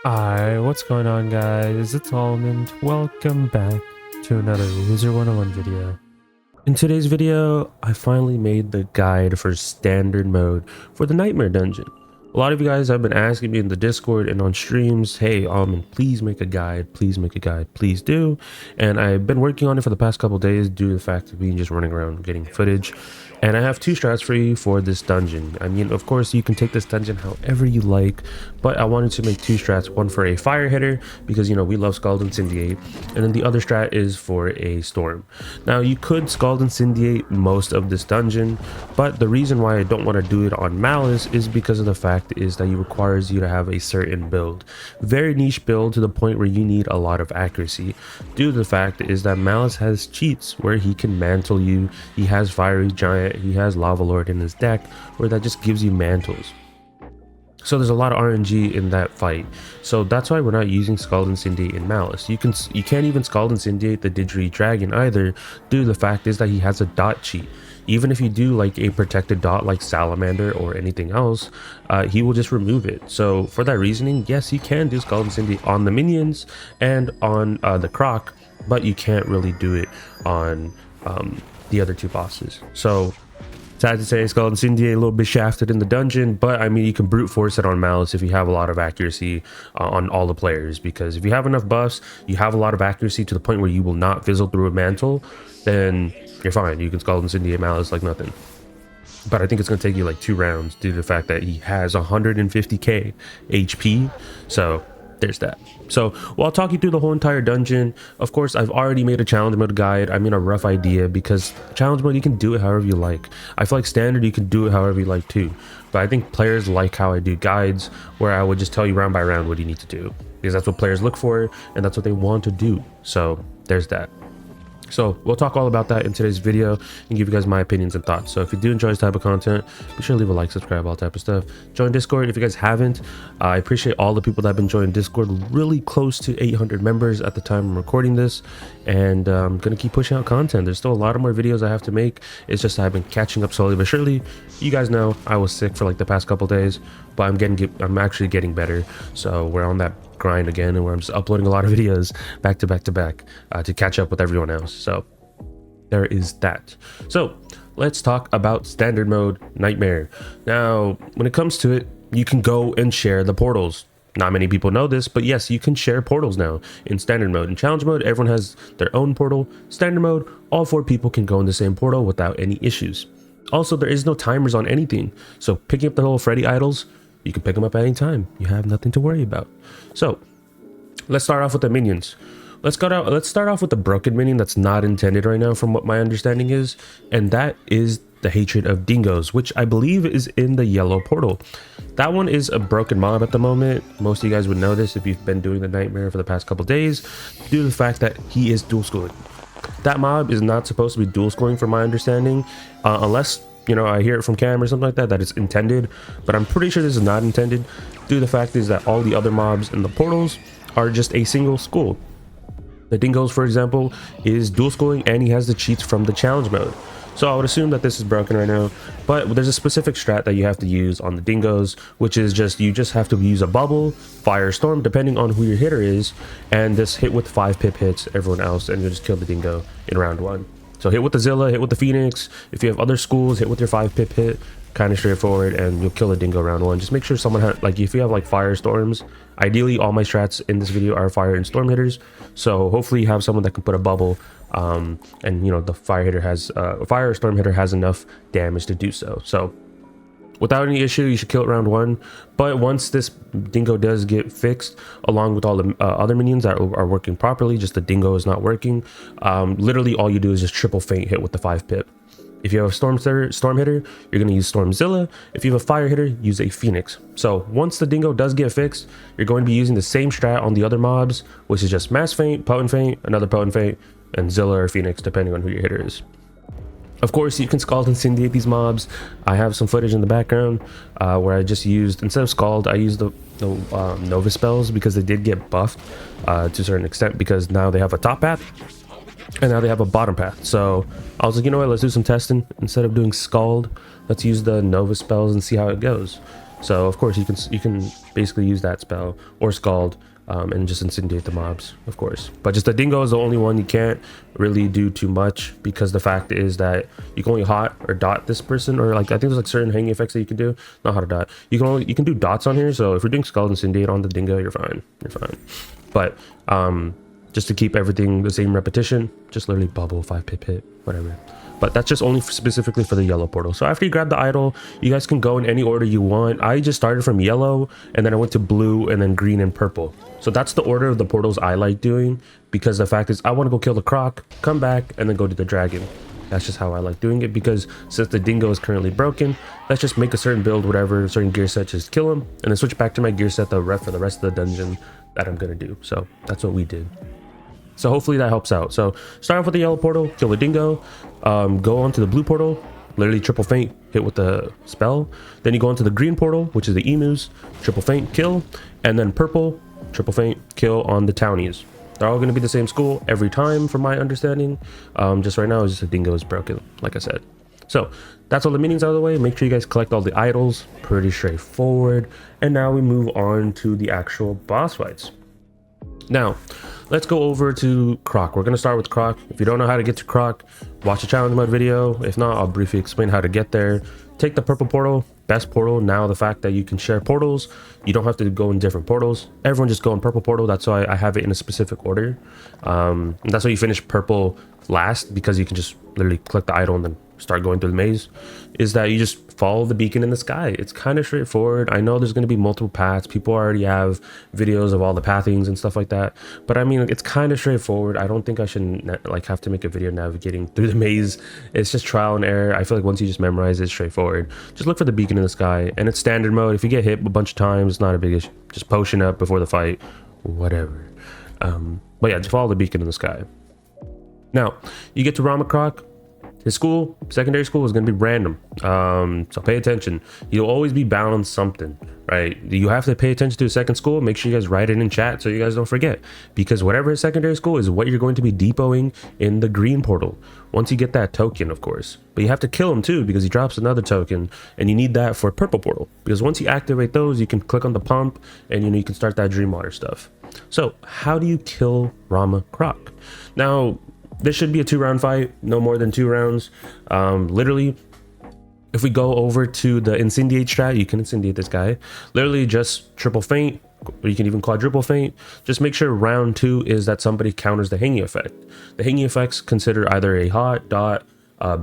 Hi, what's going on guys? It's Almond. Welcome back to another Wizard101 video. In today's video, I finally made the guide for standard mode for the Nightmare Dungeon. A lot of you guys have been asking me in the Discord and on streams, hey Almond, please make a guide, please make a guide, please do. And I've been working on it for the past couple days due to the fact of me just running around getting footage. And I have two strats for you for this dungeon. I mean, of course, you can take this dungeon however you like, but I wanted to make two strats, one for a fire hitter, because, you know, we love Scald Incendiate, and then the other strat is for a storm. Now, you could Scald Incendiate most of this dungeon, but the reason why I don't want to do it on Malice is because of the fact is that it requires you to have a certain build. Very niche build to the point where you need a lot of accuracy. Due to the fact is that Malice has cheats where he can mantle you, he has Fiery Giant, he has Lava Lord in his deck, where that just gives you mantles. So there's a lot of RNG in that fight. So that's why we're not using Scald Incendiate in Malice. You can't even Scald Incendiate the Didgeridoo Dragon either, due to the fact is that he has a dot cheat. Even if you do like a protected dot like Salamander or anything else, he will just remove it. So for that reasoning, yes, you can do Scald Incendiate on the minions and on the Croc, but you can't really do it on the other two bosses. So sad to say, Scald Incendiate a little bit shafted in the dungeon, but I mean, you can brute force it on Malice if you have a lot of accuracy on all the players, because if you have enough buffs, you have a lot of accuracy to the point where you will not fizzle through a mantle, then you're fine. You can Scald Incendiate Malice like nothing. But I think it's going to take you like 2 rounds due to the fact that he has 150k HP, so there's that. So well, I'll talk you through the whole entire dungeon. Of course, I've already made a challenge mode guide. I mean, a rough idea, because challenge mode, you can do it however you like. I feel like standard, you can do it however you like too, but I think players like how I do guides, where I would just tell you round by round what you need to do, because that's what players look for and that's what they want to do. So there's that. So we'll talk all about that in today's video and give you guys my opinions and thoughts. So if you do enjoy this type of content, be sure to leave a like, subscribe, all type of stuff. Join Discord if you guys haven't. I appreciate all the people that have been joining Discord. Really close to 800 members at the time I'm recording this, and I'm gonna keep pushing out content. There's still a lot of more videos I have to make. It's just I've been catching up slowly but surely. You guys know I was sick for like the past couple days, but I'm actually getting better. So we're on that grind again, and where I'm just uploading a lot of videos back to back to back to catch up with everyone else. So there is that. So let's talk about standard mode Nightmare. Now, when it comes to it, you can go and share the portals. Not many people know this, but yes, you can share portals now in standard mode. In challenge mode, everyone has their own portal. Standard mode, all 4 people can go in the same portal without any issues. Also, there is no timers on anything, so picking up the whole Freddy idols, you can pick them up at any time. You have nothing to worry about. So let's start off with the minions. Let's start off with the broken minion that's not intended right now, from what my understanding is, and that is the Hatred of Dingoes, which I believe is in the yellow portal. That one is a broken mob at the moment. Most of you guys would know this if you've been doing the Nightmare for the past couple days, due to the fact that he is dual schooling. That mob is not supposed to be dual schooling, from my understanding, unless, you know, I hear it from Cam or something like that, that it's intended, but I'm pretty sure this is not intended, due to the fact is that all the other mobs in the portals are just a single school. The Dingoes, for example, is dual schooling, and he has the cheats from the challenge mode. So I would assume that this is broken right now, but there's a specific strat that you have to use on the Dingoes, which is just, you just have to use a bubble, fire, storm, depending on who your hitter is, and just hit with 5 pip hits everyone else, and you'll just kill the Dingo in round 1. So hit with the Zilla, hit with the Phoenix. If you have other schools, hit with your 5 pip hit. Kind of straightforward, and you'll kill the Dingo round 1. Just make sure someone has, like, if you have like fire storms, ideally all my strats in this video are fire and storm hitters. So hopefully you have someone that can put a bubble, and you know, the fire hitter has fire or storm hitter has enough damage to do so. So without any issue, you should kill it round 1. But once this Dingo does get fixed, along with all the other minions that are working properly, just the Dingo is not working, literally all you do is just triple feint hit with the 5 pip. If you have a storm hitter, you're going to use Stormzilla. If you have a fire hitter, use a Phoenix. So once the Dingo does get fixed, you're going to be using the same strat on the other mobs, which is just Mass Feint, Potent Feint, another Potent Feint, and Zilla or Phoenix, depending on who your hitter is. Of course, you can Scald Incendiate these mobs. I have some footage in the background where I just used, instead of Scald, I used the Nova spells, because they did get buffed to a certain extent, because now they have a top path. And now they have a bottom path. So I was like, you know what, let's do some testing. Instead of doing Scald, let's use the Nova spells and see how it goes. So of course you can basically use that spell or Scald and just incendiate the mobs, of course. But just the dingo is the only one you can't really do too much, because the fact is that you can only hot or dot this person, or like I think there's like certain hanging effects that you can do. Not hot or dot. You can do dots on here. So if you're doing Scald and incendiate on the dingo, you're fine. You're fine. But just to keep everything the same repetition, just literally bubble, 5-pip hit, whatever. But that's just only specifically for the yellow portal. So after you grab the idol, you guys can go in any order you want. I just started from yellow, and then I went to blue, and then green and purple. So that's the order of the portals I like doing, because the fact is I want to go kill the Croc, come back, and then go to the dragon. That's just how I like doing it, because since the dingo is currently broken, let's just make a certain build, whatever, certain gear set, just kill him, and then switch back to my gear set for the rest of the dungeon that I'm going to do. So that's what we did. So hopefully that helps out. So start off with the yellow portal, kill the dingo, go on to the blue portal, literally triple feint, hit with the spell. Then you go into the green portal, which is the emus, triple feint, kill, and then purple, triple feint, kill on the townies. They're all going to be the same school every time, from my understanding. Just right now, it's just the dingo is broken, like I said. So that's all the minions out of the way. Make sure you guys collect all the idols. Pretty straightforward. And now we move on to the actual boss fights. Now, let's go over to Croc. We're going to start with Croc. If you don't know how to get to Croc, watch the challenge mode video. If not, I'll briefly explain how to get there. Take the purple portal, best portal. Now the fact that you can share portals, you don't have to go in different portals. Everyone just go in purple portal. That's why I have it in a specific order. And that's why you finish purple last, because you can just literally click the idol and then start going through the maze. Is that you just follow the beacon in the sky. It's kind of straightforward. I know there's going to be multiple paths. People already have videos of all the pathings and stuff like that, but I mean, it's kind of straightforward. I don't think I should like have to make a video navigating through the maze. It's just trial and error. I feel like once you just memorize it, it's straightforward. Just look for the beacon in the sky, and it's standard mode. If you get hit a bunch of times, it's not a big issue. Just potion up before the fight, whatever. But yeah, just follow the beacon in the sky. Now you get to Rama Croc. His school, secondary school, is going to be random. So pay attention. You'll always be bound on something, right? You have to pay attention to his second school. Make sure you guys write it in chat so you guys don't forget. Because whatever his secondary school is what you're going to be depoting in the green portal. Once you get that token, of course. But you have to kill him too, because he drops another token. And you need that for purple portal. Because once you activate those, you can click on the pump. And you can start that dream water stuff. So how do you kill Rama Croc? Now, this should be a 2-round fight, no more than 2 rounds. Literally, if we go over to the incendiate strat, you can incendiate this guy. Literally just triple feint, or you can even quadruple feint. Just make sure round 2 is that somebody counters the hanging effect. The hanging effects consider either a hot, dot,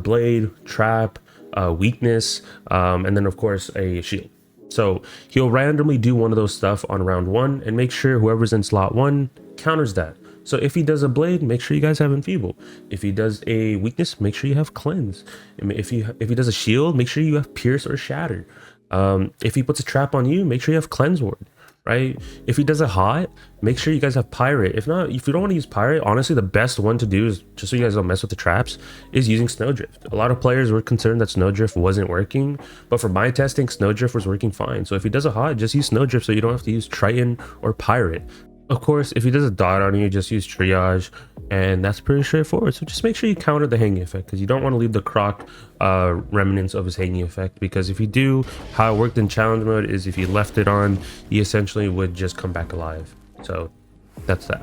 blade, trap, weakness, and then of course a shield. So he'll randomly do one of those stuff on round 1, and make sure whoever's in slot 1 counters that. So if he does a blade, make sure you guys have enfeeble. If he does a weakness, make sure you have cleanse. If he does a shield, make sure you have pierce or shatter. If he puts a trap on you, make sure you have cleanse ward, right? If he does a hot, make sure you guys have pirate. If not, if you don't want to use pirate, honestly, the best one to do is, just so you guys don't mess with the traps, is using snowdrift. A lot of players were concerned that snowdrift wasn't working, but for my testing, snowdrift was working fine. So if he does a hot, just use snowdrift so you don't have to use triton or pirate. Of course, if he does a dot on you, just use triage, and that's pretty straightforward. So just make sure you counter the hanging effect, because you don't want to leave the Croc remnants of his hanging effect, because if you do, how it worked in challenge mode is if you left it on, he essentially would just come back alive. So that's that.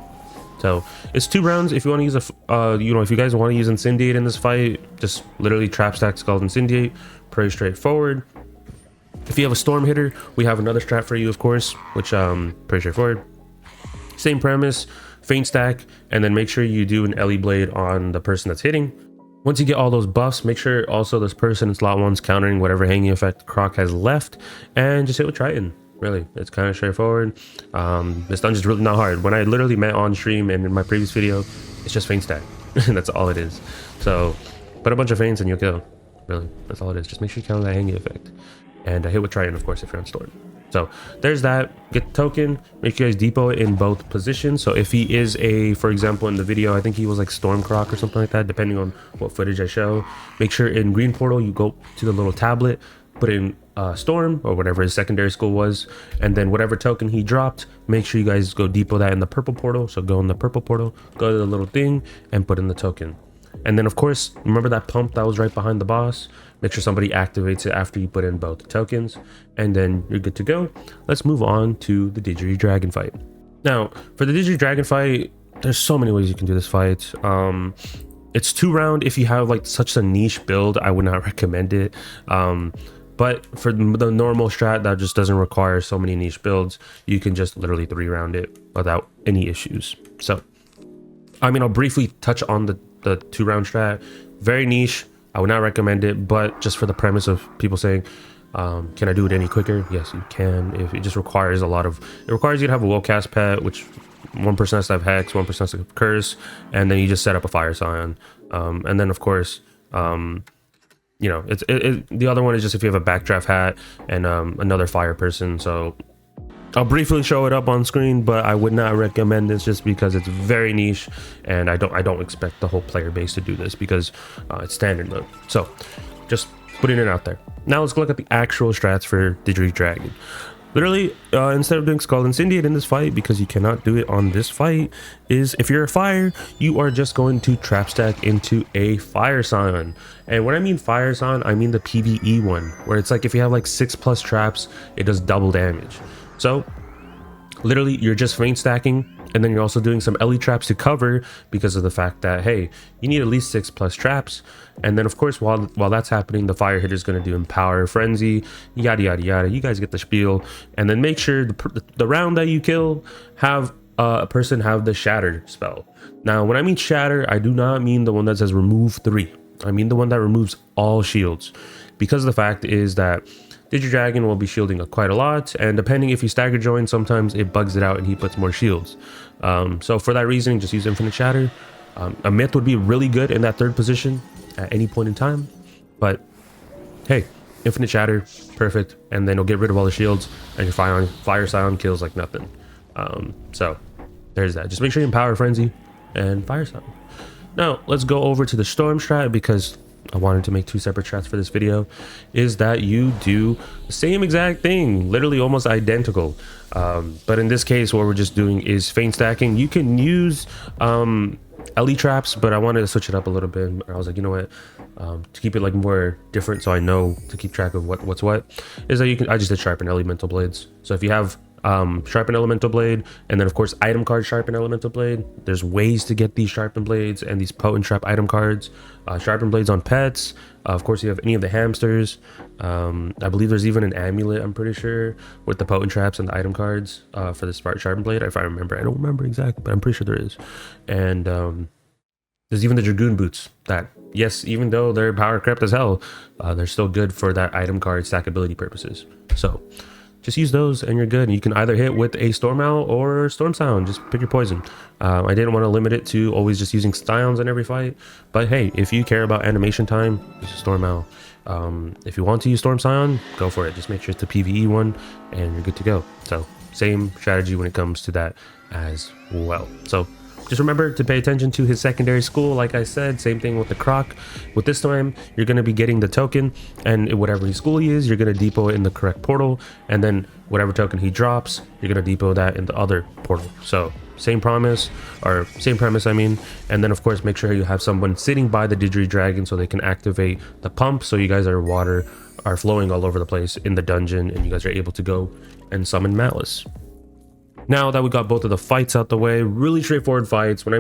So it's 2 rounds. If you want to use if you guys want to use incendiate in this fight, just literally trap stack Scald incendiate. Pretty straightforward. If you have a storm hitter, we have another strat for you, of course, which pretty straightforward. Same premise, feint stack, and then make sure you do an Ellie blade on the person that's hitting. Once you get all those buffs, make sure also this person in slot 1's countering whatever hanging effect Croc has left, and just hit with Triton. Really, it's kind of straightforward. This dungeon's really not hard. When I literally met on stream and in my previous video, it's just feint stack. That's all it is. So put a bunch of feints and you'll kill. Really, that's all it is. Just make sure you counter that hanging effect, and hit with Triton, of course, if you're on storm. So there's that. Get the token, make sure you guys depot it in both positions. So if he is for example, in the video, I think he was like Storm Croc or something like that, depending on what footage I show. Make sure in green portal, you go to the little tablet, put in Storm or whatever his secondary school was, and then whatever token he dropped, make sure you guys go depot that in the purple portal. So go in the purple portal, go to the little thing and put in the token. And then of course, remember that pump that was right behind the boss? Make sure somebody activates it after you put in both tokens, and then you're good to go. Let's move on to the Digi Dragon fight. Now, for the Digi Dragon fight, there's so many ways you can do this fight. It's 2-round. If you have like such a niche build, I would not recommend it. But for the normal strat that just doesn't require so many niche builds, you can just literally 3-round it without any issues. So, I mean, I'll briefly touch on the 2-round strat. Very niche. I would not recommend it, but just for the premise of people saying, can I do it any quicker? Yes, you can. If it just requires it requires you to have a well-cast pet, which one person has to have Hex, one person has to have Curse, and then you just set up a Fire Scion. And then of course, you know, the other one is just if you have a Backdraft Hat and another Fire person. So I'll briefly show it up on screen, but I would not recommend this just because it's very niche, and I don't expect the whole player base to do this because it's standard mode. So just putting it out there. Now let's look at the actual strats for Digi Dragon. Literally, instead of doing Skull Incendiate in this fight, because you cannot do it on this fight, is if you're a fire, you are just going to trap stack into a Fire Scion. And when I mean Fire Scion, I mean the PvE one, where it's like if you have like 6+ traps, it does double damage. So literally, you're just feint stacking, and then you're also doing some LE traps to cover because of the fact that, hey, you need at least 6+ traps. And then of course, while that's happening, the fire hitter is going to do Empower, Frenzy, yada yada yada. You guys get the spiel. And then make sure the round that you kill have a person have the Shatter spell. Now when I mean Shatter, I do not mean the one that says remove 3. I mean the one that removes all shields, because the fact is that Digi Dragon will be shielding quite a lot, and depending if you stagger join, sometimes it bugs it out and he puts more shields. So for that reason, just use Infinite Shatter. A Myth would be really good in that 3rd position at any point in time, but hey, Infinite Shatter, perfect, and then you'll get rid of all the shields, and your Fire Scion kills like nothing. So there's that. Just make sure you Empower, Frenzy, and Fire Scion. Now let's go over to the Storm strat, because I wanted to make 2 separate strats for this video. Is that you do the same exact thing, literally almost identical, but in this case what we're just doing is feint stacking. You can use LE traps, but I wanted to switch it up a little bit. I was like, you know what, to keep it like more different, so I know to keep track of what's what, is that I just did sharpen elemental blades. So if you have sharpen elemental blade, and then of course item card sharpen elemental blade, there's ways to get these sharpen blades and these potent trap item cards. Sharpen blades on pets, of course you have any of the hamsters. I believe there's even an amulet, I'm pretty sure, with the potent traps and the item cards for the sharpen blade, if I remember. I don't remember exactly, but I'm pretty sure there is. And there's even the Dragoon boots that, yes, even though they're power crept as hell, they're still good for that item card stackability purposes. So just use those and you're good. And you can either hit with a Storm Owl or Storm Sound. Just pick your poison. I didn't want to limit it to always just using Scions in every fight. But hey, if you care about animation time, use a Storm Owl. If you want to use Storm Scion, go for it. Just make sure it's the PvE one and you're good to go. So same strategy when it comes to that as well. So just remember to pay attention to his secondary school. Like I said, same thing with the Croc. With this time, you're going to be getting the token, and whatever school he is, you're going to depot it in the correct portal, and then whatever token he drops, you're going to depot that in the other portal. So same premise, I mean. And then of course, make sure you have someone sitting by the Digi Dragon so they can activate the pump, so you guys are flowing all over the place in the dungeon, and you guys are able to go and summon Malice. Now that we got both of the fights out the way, really straightforward fights. When I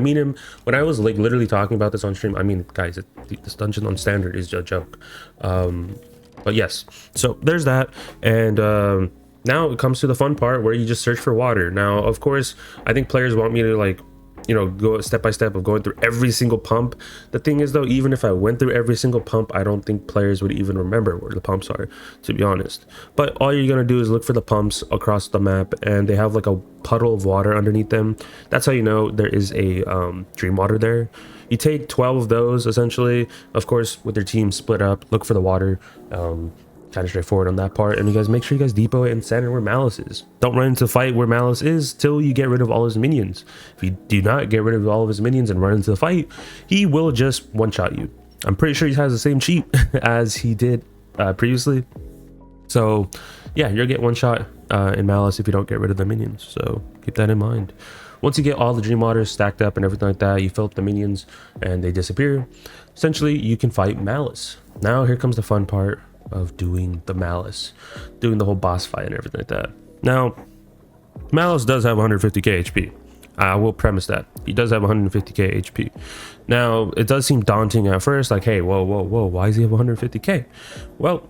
was like literally talking about this on stream, I mean, guys, this dungeon on standard is a joke. But yes, so there's that. And now it comes to the fun part where you just search for water. Now, of course, I think players want me to like, you know, go step by step of going through every single pump. The thing is though, even if I went through every single pump, I don't think players would even remember where the pumps are, to be honest. But all you're gonna do is look for the pumps across the map, and they have like a puddle of water underneath them. That's how you know there is a dream water there. You take 12 of those essentially, of course with your team split up, look for the water. Kind of straightforward on that part. And you guys make sure you guys depot it and center where Malice is. Don't run into the fight where Malice is till you get rid of all his minions. If you do not get rid of all of his minions and run into the fight, he will just one-shot you. I'm pretty sure he has the same cheat as he did previously. So yeah, you'll get one shot in Malice if you don't get rid of the minions. So keep that in mind. once you get all the dream waters stacked up and everything like that, you fill up the minions and they disappear. Essentially, you can fight Malice. Now here comes the fun part of doing the Malice, doing the whole boss fight and everything like that. Now, Malice does have 150k HP. I will premise that he does have 150k HP. Now, it does seem daunting at first, like, hey, whoa, why does he have 150k? Well,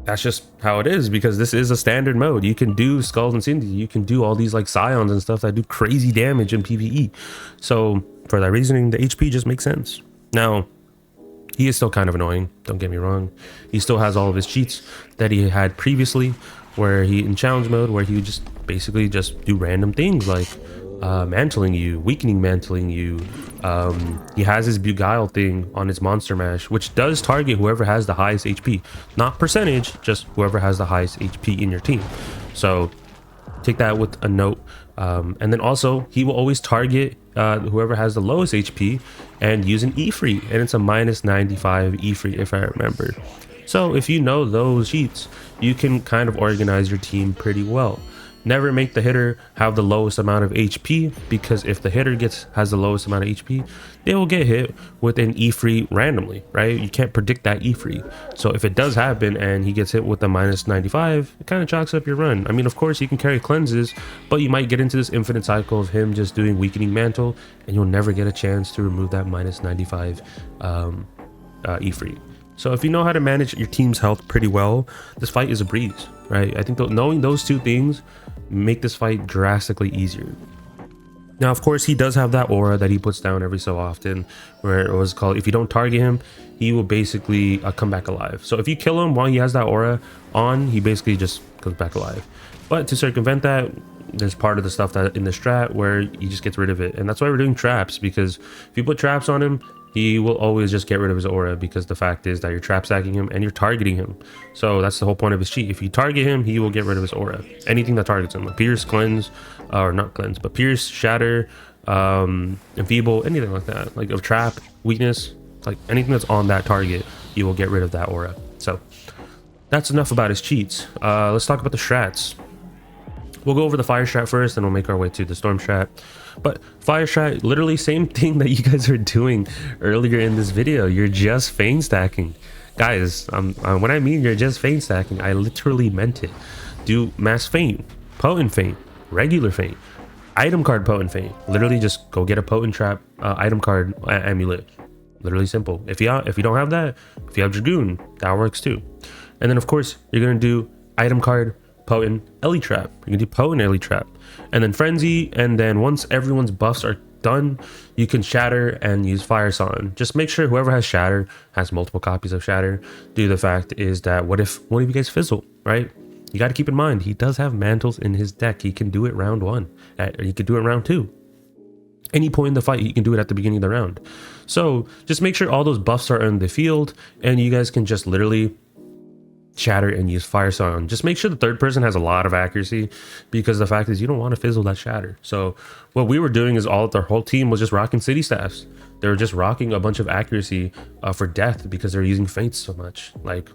that's just how it is, because this is a standard mode. You can do Skulls and Cindy, you can do all these like Scions and stuff that do crazy damage in PvE. So for that reasoning, the HP just makes sense. Now, he is still kind of annoying, don't get me wrong. He still has all of his cheats that he had previously, where he in challenge mode, where he would just basically just do random things like mantling you, weakening mantling you. He has his beguile thing on his monster mash, which does target whoever has the highest HP, not percentage, just whoever has the highest HP in your team. So take that with a note. And then also he will always target whoever has the lowest HP and use an E-free, and it's a -95 E-free if I remember. So if you know those cheats, you can kind of organize your team pretty well. Never make the hitter have the lowest amount of HP, because if the hitter has the lowest amount of HP, they will get hit with an E-free randomly, right? You can't predict that E-free. So if it does happen and he gets hit with a -95, it kind of chalks up your run. I mean, of course, you can carry cleanses, but you might get into this infinite cycle of him just doing weakening mantle, and you'll never get a chance to remove that -95 E-free. So if you know how to manage your team's health pretty well, this fight is a breeze, right? I think knowing those two things make this fight drastically easier. Now, of course, he does have that aura that he puts down every so often, where it was called, if you don't target him, he will basically come back alive. So if you kill him while he has that aura on, he basically just comes back alive. But to circumvent that, there's part of the stuff that in the strat where he just gets rid of it. And that's why we're doing traps, because if you put traps on him, he will always just get rid of his aura, because the fact is that you're trap stacking him and you're targeting him. So that's the whole point of his cheat. If you target him, he will get rid of his aura. Anything that targets him, like Pierce, Cleanse, or not Cleanse, but Pierce, Shatter, Enfeeble, anything like that. Like a trap, weakness, like anything that's on that target, you will get rid of that aura. So that's enough about his cheats. Let's talk about the strats. We'll go over the fire strat first, and we'll make our way to the storm strat. But fire strat, literally same thing that you guys are doing earlier in this video. You're just feint stacking. Guys, when I mean you're just feint stacking, I literally meant it. Do mass feint, potent feint, regular feint, item card potent feint. Literally just go get a potent trap item card amulet. Literally simple. If you don't have that, if you have Dragoon, that works too. And then of course you're gonna do item card potent Ellie trap. You can do potent Ellie trap, and then frenzy. And then once everyone's buffs are done, you can shatter and use fire sign. Just make sure whoever has shatter has multiple copies of shatter. Due to the fact is that what if one of you guys fizzle, right? You got to keep in mind he does have mantles in his deck. He can do it round 1, he could do it round 2. Any point in the fight, you can do it at the beginning of the round. So just make sure all those buffs are in the field, and you guys can just literally shatter and use fire song. Just make sure the third person has a lot of accuracy, because the fact is you don't want to fizzle that shatter. So what we were doing is their whole team was just rocking city staffs. They were just rocking a bunch of accuracy for death, because they're using feints so much, like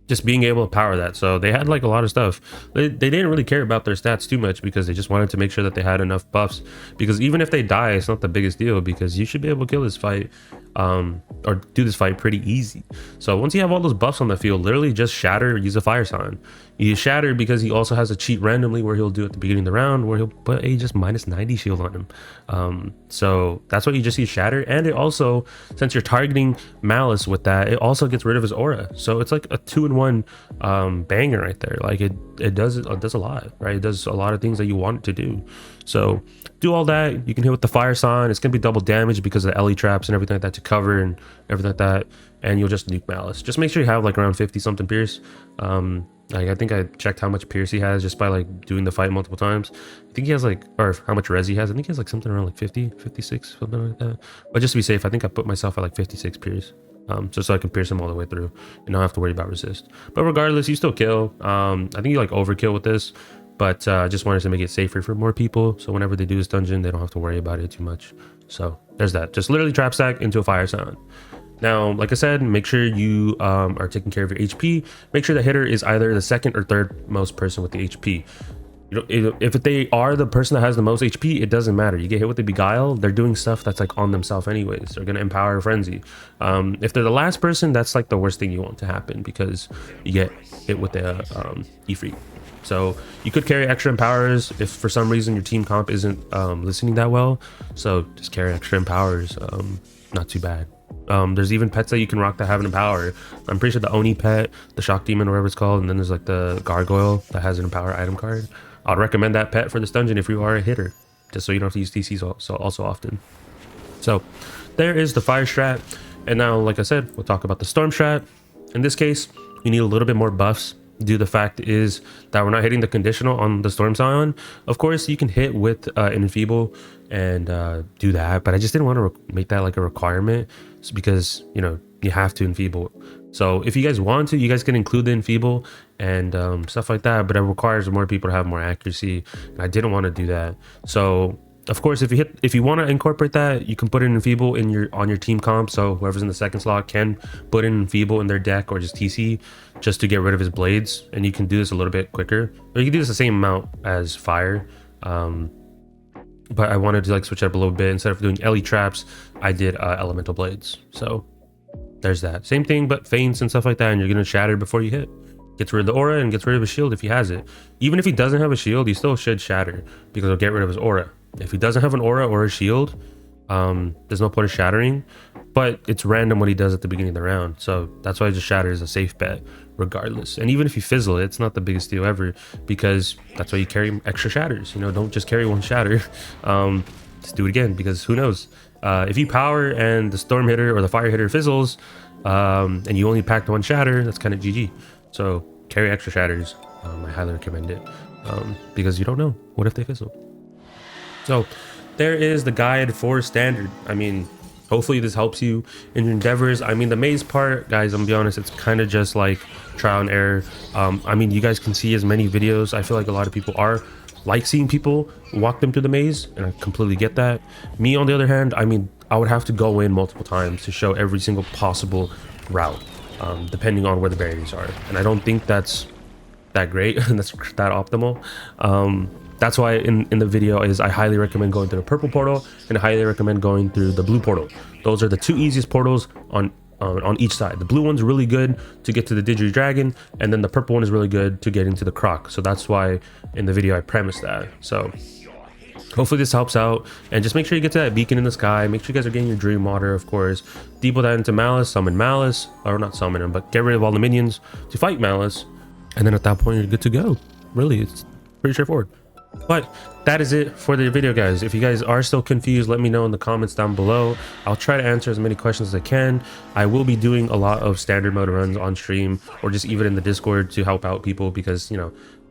just being able to power that. So they had like a lot of stuff. They didn't really care about their stats too much, because they just wanted to make sure that they had enough buffs, because even if they die, it's not the biggest deal, because you should be able to kill this fight or do this fight pretty easy. So once you have all those buffs on the field, literally just shatter, use a fire sign. You shatter because he also has a cheat randomly where he'll do at the beginning of the round, where he'll put a just -90 shield on him. So that's what you just use shatter. And it also, since you're targeting Malice with that, it also gets rid of his aura. So it's like a 2-in-1 banger right there. Like it does a lot, right? It does a lot of things that you want it to do. So do all that. You can hit with the fire sign. It's gonna be double damage because of the Ellie traps and everything like that to cover and everything like that. And you'll just nuke Malice. Just make sure you have like around 50 something Pierce. Like I think I checked how much Pierce he has just by like doing the fight multiple times. I think he has like, or how much res he has. I think he has like something around like 50, 56, something like that. But just to be safe, I think I put myself at like 56 Pierce. Just so I can pierce him all the way through and not have to worry about resist. But regardless, you still kill. I think you like overkill with this, but I just wanted to make it safer for more people. So whenever they do this dungeon, they don't have to worry about it too much. So there's that. Just literally trap stack into a fire sign. Now, like I said, make sure you are taking care of your HP. Make sure the hitter is either the second or third most person with the HP. If they are the person that has the most HP, it doesn't matter. You get hit with the beguile, they're doing stuff that's like on themselves anyways. They're gonna empower frenzy. If they're the last person, that's like the worst thing you want to happen, because you get hit with the Ifrit. So you could carry extra empowers if for some reason your team comp isn't listening that well. So just carry extra empowers. Not too bad. There's even pets that you can rock that have an empower. I'm pretty sure the Oni pet, the Shock Demon, or whatever it's called, and then there's like the Gargoyle that has an empower item card. I'd recommend that pet for this dungeon if you are a hitter, just so you don't have to use DCs also often. So there is the fire strat, and now, like I said, we'll talk about the storm strat. In this case, you need a little bit more buffs. Due to the fact is that we're not hitting the conditional on the Storm Scion. Of course, you can hit with an Enfeeble and do that, but I just didn't want to make that like a requirement, because you have to Enfeeble. So if you guys want to, you guys can include the Enfeeble and stuff like that, but it requires more people to have more accuracy, and I didn't want to do that. So of course, if you want to incorporate that, you can put in Enfeeble on your team comp, so whoever's in the second slot can put in Enfeeble in their deck, or just TC just to get rid of his blades, and you can do this a little bit quicker, or you can do this the same amount as fire. But I wanted to like switch up a little bit. Instead of doing Ellie traps, I did elemental blades. So there's that same thing, but feints and stuff like that, and you're gonna shatter before you hit. Gets rid of the aura and gets rid of his shield if he has it. Even if he doesn't have a shield, he still should shatter, because it'll get rid of his aura. If he doesn't have an aura or a shield, there's no point of shattering, but it's random what he does at the beginning of the round. So that's why just shatter is a safe bet regardless. And even if you fizzle it, it's not the biggest deal ever, because that's why you carry extra shatters. Don't just carry one shatter. Just do it again, because who knows? If you power and the storm hitter or the fire hitter fizzles, and you only packed one shatter, that's kind of GG. So carry extra shatters. I highly recommend it, because you don't know. What if they fizzle? So there is the guide for standard. I mean, hopefully this helps you in your endeavors. I mean, the maze part, guys, I'm gonna be honest, it's kind of just like trial and error. I mean, you guys can see as many videos. I feel like a lot of people are like seeing people walk them through the maze, and I completely get that. Me, on the other hand, I mean, I would have to go in multiple times to show every single possible route, depending on where the barriers are, and I don't think that's that great and that's that optimal. That's why in the video is I highly recommend going through the purple portal, and I highly recommend going through the blue portal. Those are the two easiest portals on each side. The blue one's really good to get to the Didgeridoo Dragon, and then the purple one is really good to get into the Croc. So that's why in the video I premised that. So hopefully this helps out, and just make sure you get to that beacon in the sky. Make sure you guys are getting your dream water, of course. Dbop that into Malice, summon Malice, or not summon him, but get rid of all the minions to fight Malice, and then at that point you're good to go. Really, it's pretty straightforward. But that is it for the video, guys. If you guys are still confused, let me know in the comments down below. I'll try to answer as many questions as I can. I will be doing a lot of standard mode runs on stream, or just even in the Discord, to help out people, because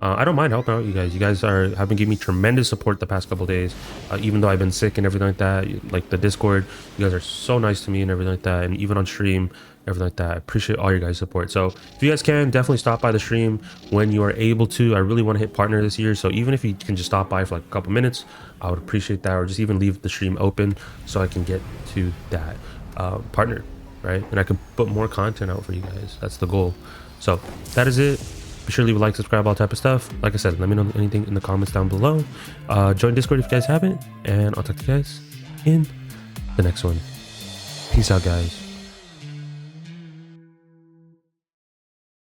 I don't mind helping out you guys. You guys have been giving me tremendous support the past couple days, even though I've been sick and everything like that. Like the Discord, you guys are so nice to me and everything like that, and even on stream, everything like that. I appreciate all your guys' support. So if you guys can, definitely stop by the stream when you are able to. I really want to hit partner this year, so even if you can just stop by for like a couple minutes, I would appreciate that, or just even leave the stream open so I can get to that partner, right? And I can put more content out for you guys. That's the goal. So that is it. Be sure to leave a like, subscribe, all type of stuff. Like I said, let me know anything in the comments down below. Join Discord if you guys haven't, and I'll talk to you guys in the next one. Peace out, guys.